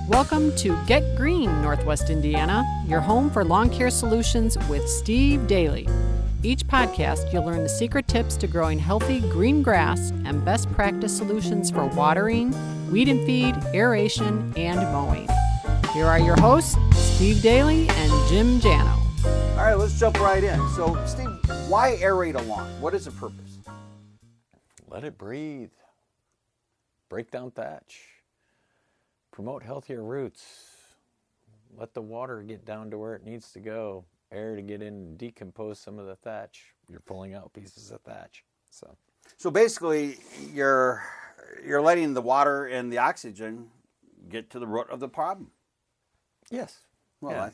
Welcome to Get Green, Northwest Indiana, your home for lawn care solutions with Steve Daly. Each podcast, you'll learn the secret tips to growing healthy green grass and best practice solutions for watering, weed and feed, aeration, and mowing. Here are your hosts, Steve Daly and Jim JANO. All right, let's jump right in. So, Steve, why aerate a lawn? What is the purpose? Let it breathe. Break down thatch. Promote healthier roots. Let the water get down to where it needs to go. Air to get in and decompose some of the thatch. You're pulling out pieces of thatch. So basically, you're letting the water and the oxygen get to the root of the problem. Yes. Well,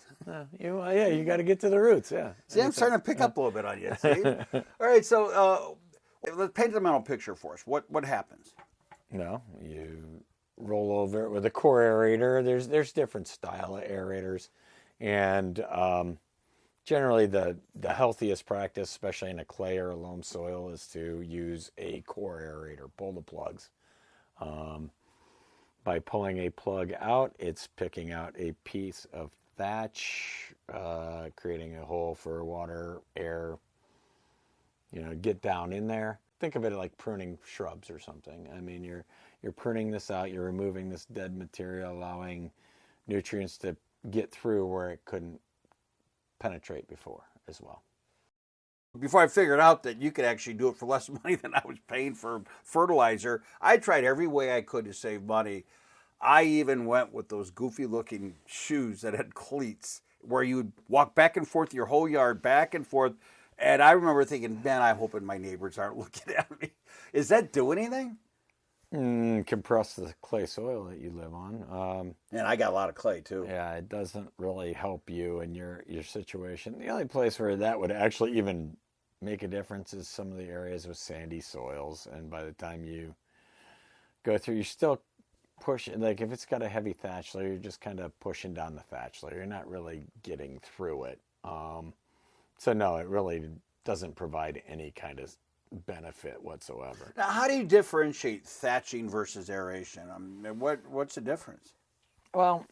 you got to get to the roots. Yeah. See, I'm starting to pick up a little bit on you. See? All right. So let's paint the mental picture for us. What happens? No, you roll over it with a core aerator. There's different style of aerators, and generally the healthiest practice, especially in a clay or a loam soil, is to use a core aerator. Pull the plugs. By pulling a plug out, it's picking out a piece of thatch, creating a hole for water, air. Get down in there. Think of it like pruning shrubs or something. I mean, you're pruning this out, you're removing this dead material, allowing nutrients to get through where it couldn't penetrate before as well. Before I figured out that you could actually do it for less money than I was paying for fertilizer, I tried every way I could to save money. I even went with those goofy looking shoes that had cleats where you would walk back and forth your whole yard, back and forth. And I remember thinking, man, I'm hoping my neighbors aren't looking at me. Is that do anything? Compress the clay soil that you live on. And I got a lot of clay too. Yeah, it doesn't really help you in your situation. The only place where that would actually even make a difference is some of the areas with sandy soils. And by the time you go through, you still push it. Like if it's got a heavy thatch layer, you're just kind of pushing down the thatch layer. You're not really getting through it. So no, it really doesn't provide any kind of benefit whatsoever. Now, how do you differentiate thatching versus aeration? What's the difference? Well,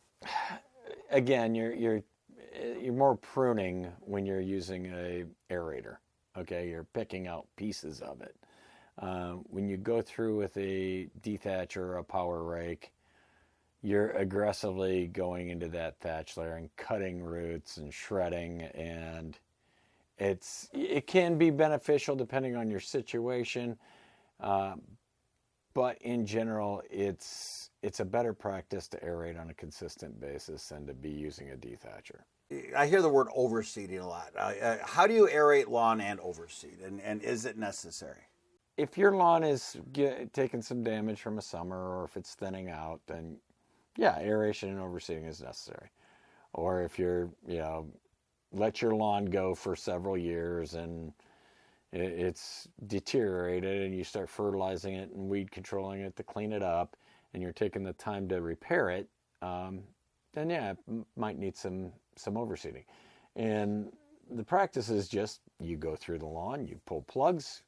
again, you're more pruning when you're using a aerator. Okay, you're picking out pieces of it. When you go through with a dethatcher or a power rake, you're aggressively going into that thatch layer and cutting roots and shredding, and it can be beneficial depending on your situation, but in general, it's a better practice to aerate on a consistent basis than to be using a dethatcher. I hear the word overseeding a lot. How do you aerate lawn and overseed, and is it necessary? If your lawn is taking some damage from a summer, or if it's thinning out, then yeah, aeration and overseeding is necessary. Or if you're, let your lawn go for several years and it's deteriorated and you start fertilizing it and weed controlling it to clean it up, and you're taking the time to repair it, then yeah, it might need some overseeding. And the practice is just you go through the lawn, you pull plugs,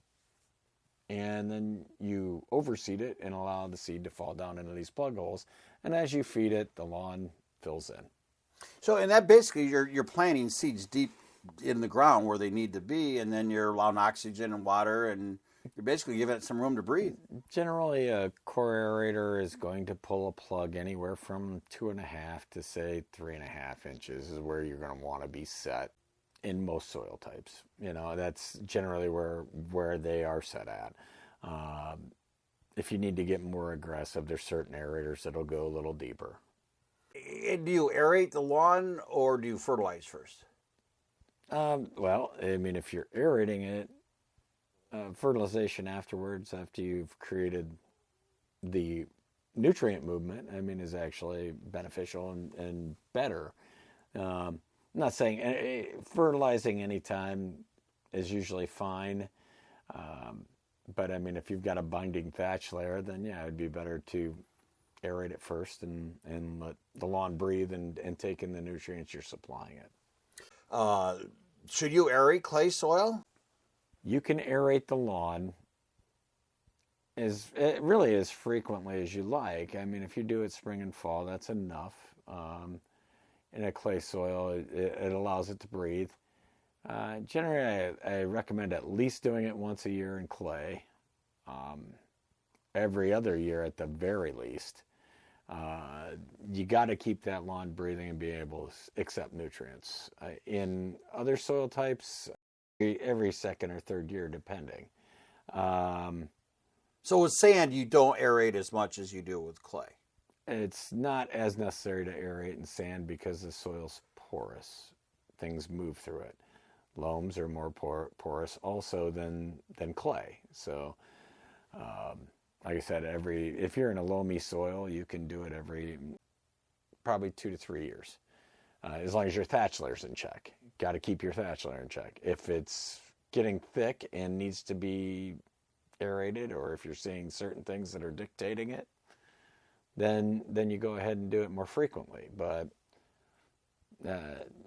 and then you overseed it and allow the seed to fall down into these plug holes. And as you feed it, the lawn fills in. So, and that basically, you're planting seeds deep in the ground where they need to be, and then you're allowing oxygen and water, and you're basically giving it some room to breathe. Generally, a core aerator is going to pull a plug anywhere from 2.5 to say 3.5 inches is where you're going to want to be set in most soil types. That's generally where they are set at. If you need to get more aggressive, there's certain aerators that'll go a little deeper. Do you aerate the lawn or do you fertilize first? Well, I mean, if you're aerating it, fertilization afterwards, after you've created the nutrient movement, is actually beneficial and better. I'm not saying fertilizing anytime is usually fine, but if you've got a binding thatch layer, then yeah, it'd be better to aerate it first and let the lawn breathe and take in the nutrients you're supplying it. Should you aerate clay soil? You can aerate the lawn really as frequently as you like. I mean, if you do it spring and fall, that's enough. In a clay soil, it allows it to breathe. Generally, I recommend at least doing it once a year in clay, every other year at the very least. You got to keep that lawn breathing and be able to accept nutrients. In other soil types, every second or third year, depending. So with sand, you don't aerate as much as you do with clay. It's not as necessary to aerate in sand because the soil's porous. Things move through it. Loams are more porous also than clay. So, like I said, if you're in a loamy soil, you can do it every probably 2 to 3 years, as long as your thatch layer's in check. Got to keep your thatch layer in check. If it's getting thick and needs to be aerated, or if you're seeing certain things that are dictating it, then you go ahead and do it more frequently. But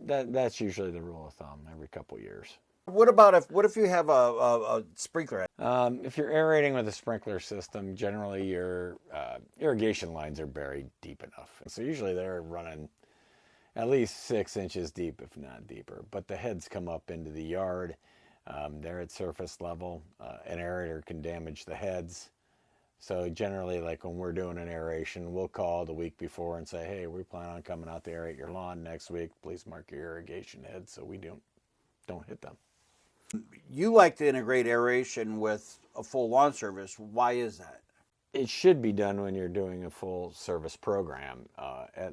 that's usually the rule of thumb, every couple years. What if you have a sprinkler? If you're aerating with a sprinkler system, generally your irrigation lines are buried deep enough. So usually they're running at least 6 inches deep, if not deeper. But the heads come up into the yard. They're at surface level. An aerator can damage the heads. So generally, like when we're doing an aeration, we'll call the week before and say, hey, we plan on coming out to aerate your lawn next week. Please mark your irrigation heads so we don't hit them. You like to integrate aeration with a full lawn service. Why is that? It should be done when you're doing a full service program.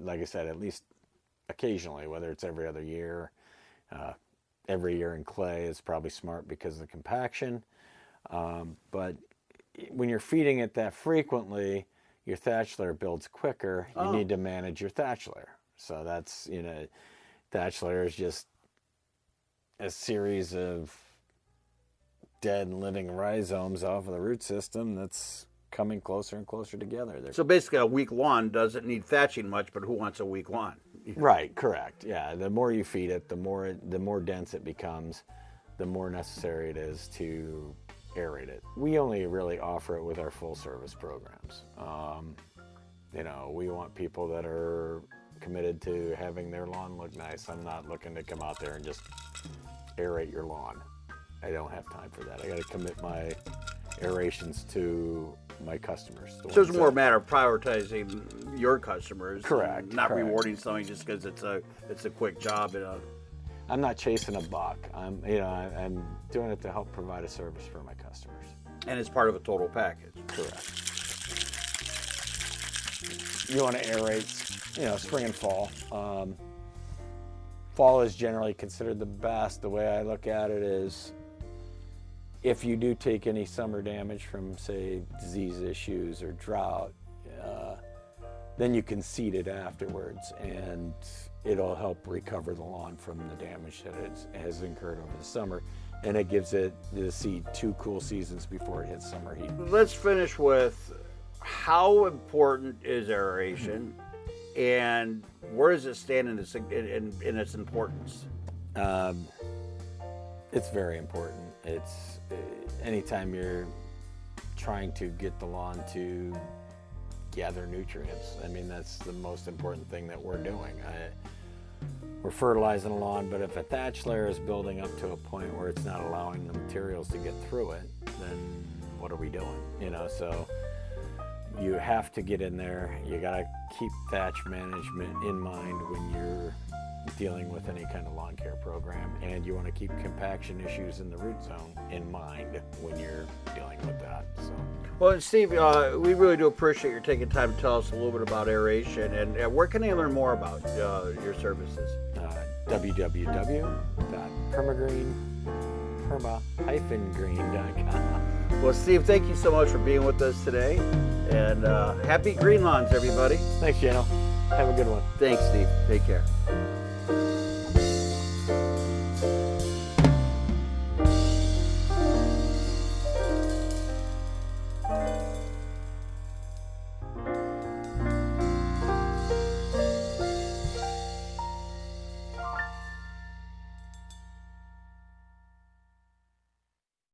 Like I said, at least occasionally, whether it's every other year. Every year in clay is probably smart because of the compaction. But when you're feeding it that frequently, your thatch layer builds quicker. You need to manage your thatch layer. So that's, thatch layer is just a series of dead and living rhizomes off of the root system that's coming closer and closer together. So basically a weak lawn doesn't need thatching much, but who wants a weak lawn? Right, correct. Yeah, the more you feed it, the more dense it becomes, the more necessary it is to aerate it. We only really offer it with our full service programs. We want people that are committed to having their lawn look nice. I'm not looking to come out there and just aerate your lawn. I don't have time for that. I got to commit my aerations to my customers. So it's more a matter of prioritizing your customers. Correct. Not rewarding something just because it's a quick job. I'm not chasing a buck. I'm doing it to help provide a service for my customers. And it's part of a total package. Correct. You want to aerate, spring and fall. Fall is generally considered the best. The way I look at it is, if you do take any summer damage from, say, disease issues or drought, then you can seed it afterwards, and it'll help recover the lawn from the damage that it has incurred over the summer, and it gives it the seed 2 cool seasons before it hits summer heat. Let's finish with how important is aeration, and where does it stand in its importance? It's very important. It's anytime you're trying to get the lawn to gather nutrients. I mean, that's the most important thing that we're doing. We're fertilizing a lawn, but if a thatch layer is building up to a point where it's not allowing the materials to get through it, then what are we doing? So you have to get in there. You got to keep thatch management in mind when you're dealing with any kind of lawn care program, and you want to keep compaction issues in the root zone in mind when you're dealing with that. So, well, Steve, we really do appreciate your taking time to tell us a little bit about aeration, and where can they learn more about your services? Perma-Green.com. Well, Steve, thank you so much for being with us today, and happy green lawns, everybody. Thanks, Jano. Have a good one. Thanks, Steve. Take care.